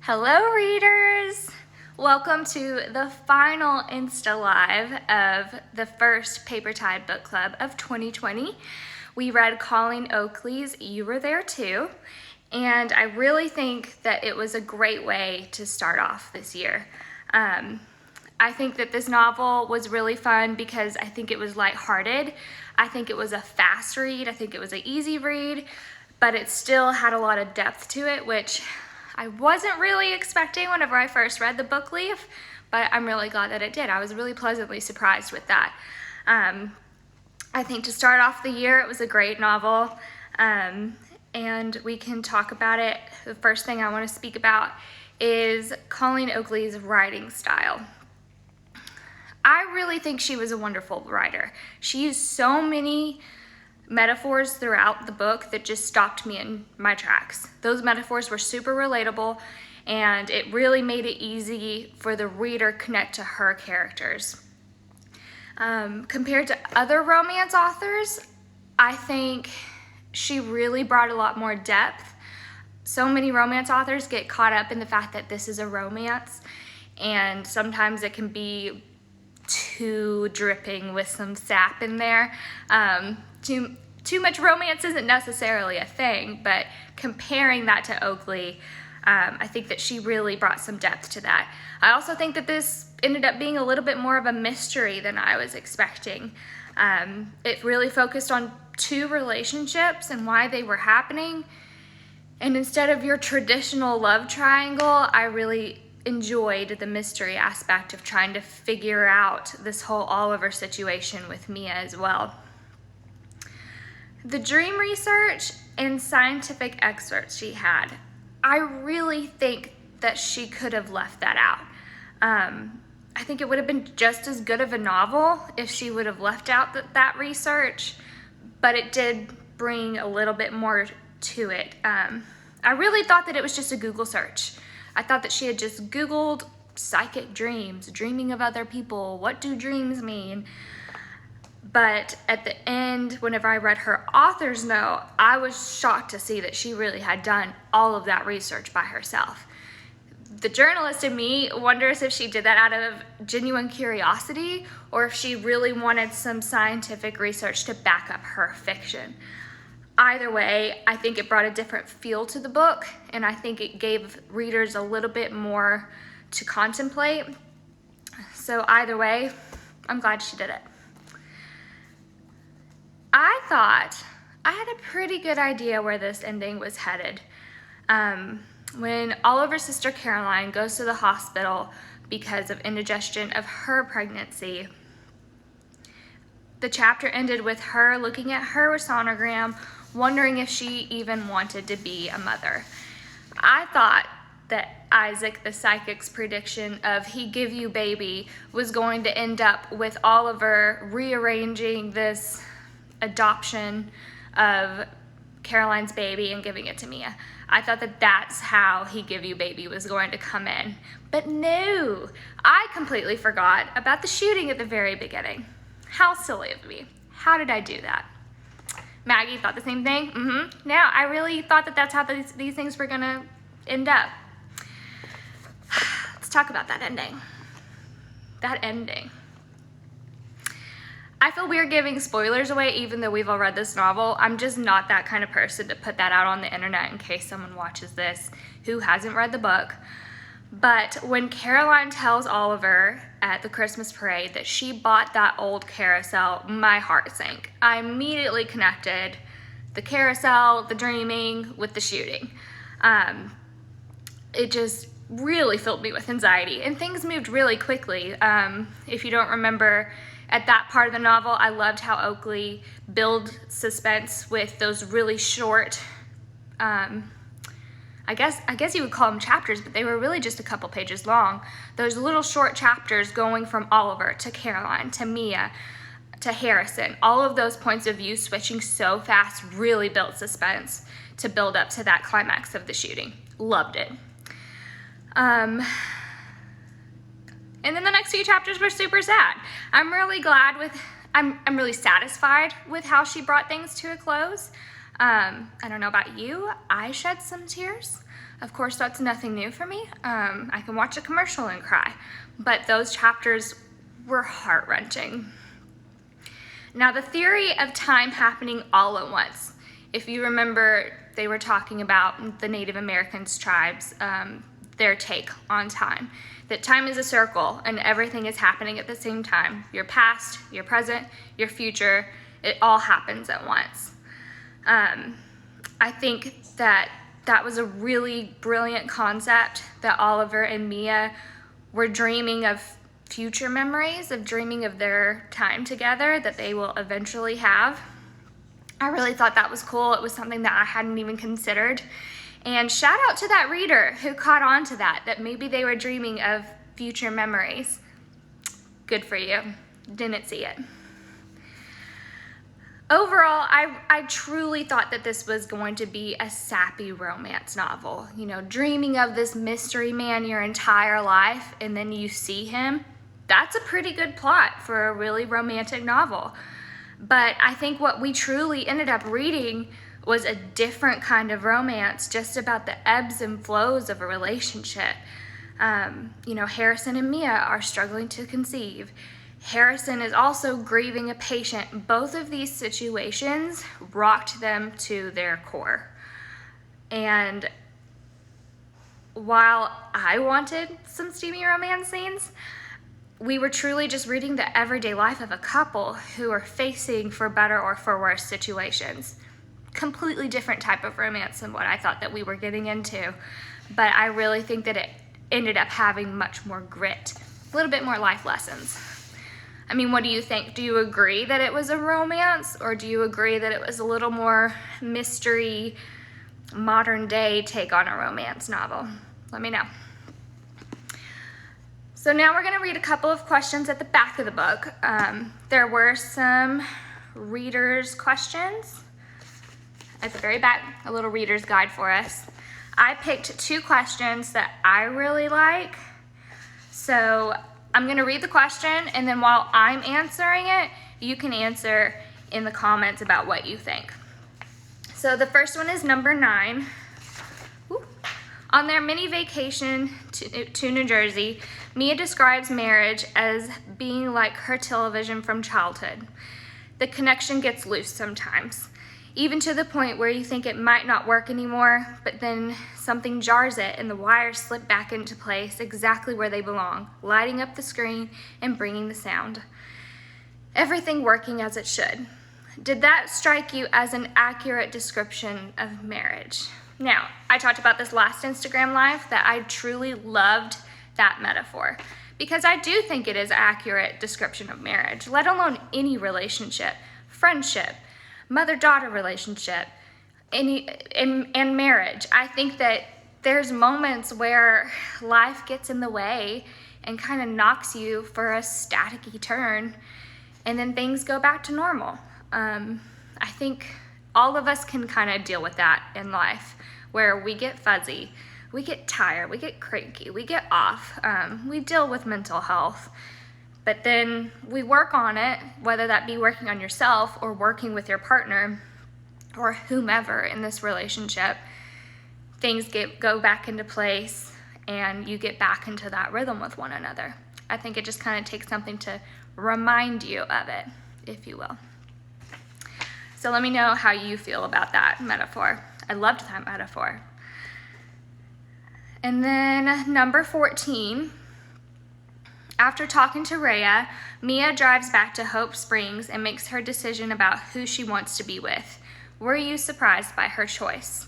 Hello readers! Welcome to the final InstaLive of the first Paper Tide Book Club of 2020. We read Colleen Oakley's You Were There Too, and I really think that it was a great way to start off this year. I think that this novel was really fun because I think it was lighthearted. I think it was a fast read. I think it was an easy read, but it still had a lot of depth to it, which I wasn't really expecting whenever I first read the book leaf, but I'm really glad that it did. I was really pleasantly surprised with that. I think to start off the year, it was a great novel, and we can talk about it. The first thing I want to speak about is Colleen Oakley's writing style. I really think she was a wonderful writer. She used so many metaphors throughout the book that just stopped me in my tracks. Those metaphors were super relatable, and it really made it easy for the reader to connect to her characters. Compared to other romance authors, I think she really brought a lot more depth. So many romance authors get caught up in the fact that this is a romance, and sometimes it can be too dripping with some sap in there. Too much romance isn't necessarily a thing, but comparing that to Oakley, I think that she really brought some depth to that. I also think that this ended up being a little bit more of a mystery than I was expecting. It really focused on two relationships and why they were happening, and instead of your traditional love triangle, I really enjoyed the mystery aspect of trying to figure out this whole Oliver situation with Mia as well. The dream research and scientific excerpts she had, I really think that she could have left that out. I think it would have been just as good of a novel if she would have left out that research, but it did bring a little bit more to it. I really thought that it was just a Google search. I thought that she had just Googled psychic dreams, dreaming of other people, what do dreams mean? But at the end, whenever I read her author's note, I was shocked to see that she really had done all of that research by herself. The journalist in me wonders if she did that out of genuine curiosity or if she really wanted some scientific research to back up her fiction. Either way, I think it brought a different feel to the book, and I think it gave readers a little bit more to contemplate. So either way, I'm glad she did it. I thought I had a pretty good idea where this ending was headed. When Oliver's sister Caroline goes to the hospital because of indigestion of her pregnancy, the chapter ended with her looking at her sonogram, wondering if she even wanted to be a mother. I thought that Isaac the psychic's prediction of he give you baby was going to end up with Oliver rearranging this adoption of Caroline's baby and giving it to Mia. I thought that that's how he give you baby was going to come in. But no, I completely forgot about the shooting at the very beginning. How silly of me. How did I do that? Maggie thought the same thing? Now, I really thought that that's how these things were gonna end up. Let's talk about that ending. That ending. I feel weird giving spoilers away even though we've all read this novel. I'm just not that kind of person to put that out on the internet in case someone watches this who hasn't read the book. But when Caroline tells Oliver at the Christmas parade that she bought that old carousel, my heart sank. I immediately connected the carousel, the dreaming, with the shooting. It just really filled me with anxiety, and things moved really quickly. If you don't remember, at that part of the novel, I loved how Oakley built suspense with those really short, I guess you would call them chapters, but they were really just a couple pages long. Those little short chapters going from Oliver to Caroline to Mia to Harrison, all of those points of view switching so fast really built suspense to build up to that climax of the shooting. Loved it. And then the next few chapters were super sad. I'm really satisfied with how she brought things to a close. I don't know about you, I shed some tears, Of course, that's nothing new for me. I can watch a commercial and cry, but those chapters were heart-wrenching. Now, the theory of time happening all at once. If you remember, they were talking about the Native Americans tribes, their take on time. That time is a circle and everything is happening at the same time. Your past, your present, your future, it all happens at once. I think that was a really brilliant concept, that Oliver and Mia were dreaming of future memories, of dreaming of their time together that they will eventually have. I really thought that was cool. It was something that I hadn't even considered. And shout out to that reader who caught on to that maybe they were dreaming of future memories. Good for you. Didn't see it. Overall, I truly thought that this was going to be a sappy romance novel. You know, dreaming of this mystery man your entire life and then you see him. That's a pretty good plot for a really romantic novel. But I think what we truly ended up reading was a different kind of romance, just about the ebbs and flows of a relationship. You know, Harrison and Mia are struggling to conceive. Harrison is also grieving a patient. Both of these situations rocked them to their core. And while I wanted some steamy romance scenes, we were truly just reading the everyday life of a couple who are facing, for better or for worse, situations. Completely different type of romance than what I thought that we were getting into. But I really think that it ended up having much more grit, a little bit more life lessons. I mean, what do you think? Do you agree that it was a romance, or do you agree that it was a little more mystery, modern day take on a romance novel? Let me know. So now we're gonna read a couple of questions at the back of the book. There were some reader's questions at the very back, a little reader's guide for us. I picked 2 questions that I really like. So I'm gonna read the question, and then while I'm answering it, you can answer in the comments about what you think. So the first one is number 9. Ooh. On their mini vacation to New Jersey, Mia describes marriage as being like her television from childhood. The connection gets loose sometimes, even to the point where you think it might not work anymore, but then something jars it and the wires slip back into place exactly where they belong, lighting up the screen and bringing the sound. Everything working as it should. Did that strike you as an accurate description of marriage? Now, I talked about this last Instagram Live that I truly loved that metaphor, because I do think it is an accurate description of marriage, let alone any relationship, friendship, mother-daughter relationship, and marriage. I think that there's moments where life gets in the way and kind of knocks you for a staticky turn, and then things go back to normal. I think all of us can kind of deal with that in life, where we get fuzzy, we get tired, we get cranky, we get off, we deal with mental health, but then we work on it, whether that be working on yourself or working with your partner or whomever in this relationship. Things go back into place and you get back into that rhythm with one another. I think it just kind of takes something to remind you of it, if you will. So let me know how you feel about that metaphor. I loved that metaphor. And then number 14, after talking to Rhea, Mia drives back to Hope Springs and makes her decision about who she wants to be with. Were you surprised by her choice?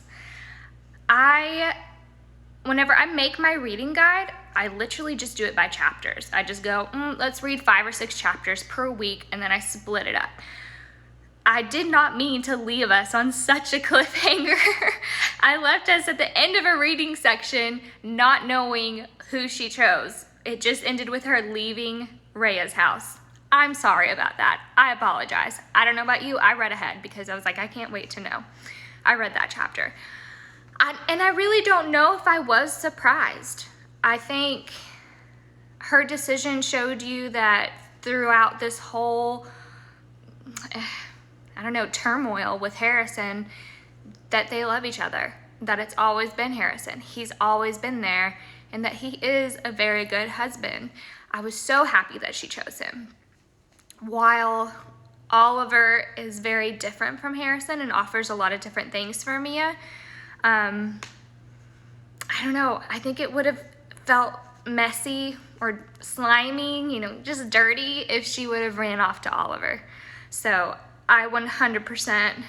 Whenever I make my reading guide, I literally just do it by chapters. I just go, let's read 5 or 6 chapters per week, and then I split it up. I did not mean to leave us on such a cliffhanger. I left us at the end of a reading section not knowing who she chose. It just ended with her leaving Rhea's house. I'm sorry about that. I apologize. I don't know about you. I read ahead because I was like, I can't wait to know. I read that chapter. And I really don't know if I was surprised. I think her decision showed you that throughout this whole turmoil with Harrison, that they love each other. that it's always been Harrison. He's always been there, and that he is a very good husband. I was so happy that she chose him. While Oliver is very different from Harrison and offers a lot of different things for Mia, I don't know, I think it would have felt messy or slimy, you know, just dirty if she would have ran off to Oliver. So I 100%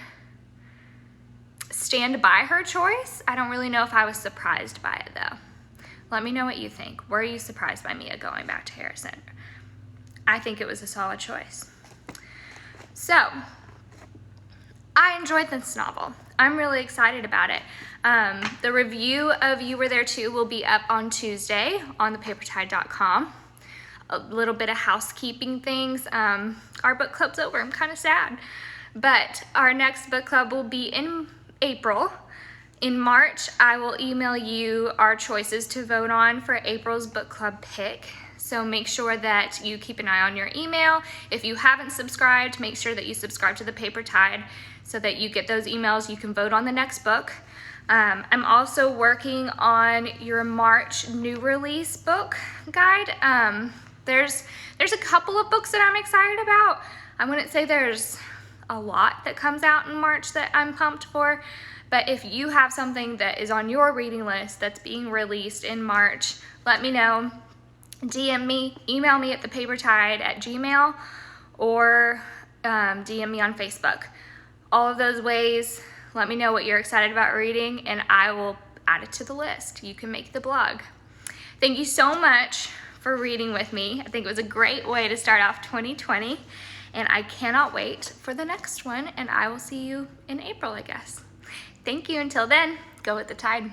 stand by her choice. I don't really know if I was surprised by it though. Let me know what you think. Were you surprised by Mia going back to Harrison? I think it was a solid choice. So, I enjoyed this novel. I'm really excited about it. The review of You Were There Too will be up on Tuesday on thepapertide.com. A little bit of housekeeping things. Our book club's over. I'm kind of sad. But our next book club will be in April. In March, I will email you our choices to vote on for April's book club pick. So make sure that you keep an eye on your email. If you haven't subscribed, make sure that you subscribe to the Paper Tide so that you get those emails. You can vote on the next book. I'm also working on your March new release book guide. There's a couple of books that I'm excited about. I wouldn't say there's a lot that comes out in March that I'm pumped for, but if you have something that is on your reading list that's being released in March, let me know. DM me, email me at thepapertide@gmail, or DM me on Facebook. All of those ways, let me know what you're excited about reading, and I will add it to the list. You can make the blog. Thank you so much for reading with me. I think it was a great way to start off 2020, and I cannot wait for the next one, and I will see you in April, I guess. Thank you. Until then, go with the tide.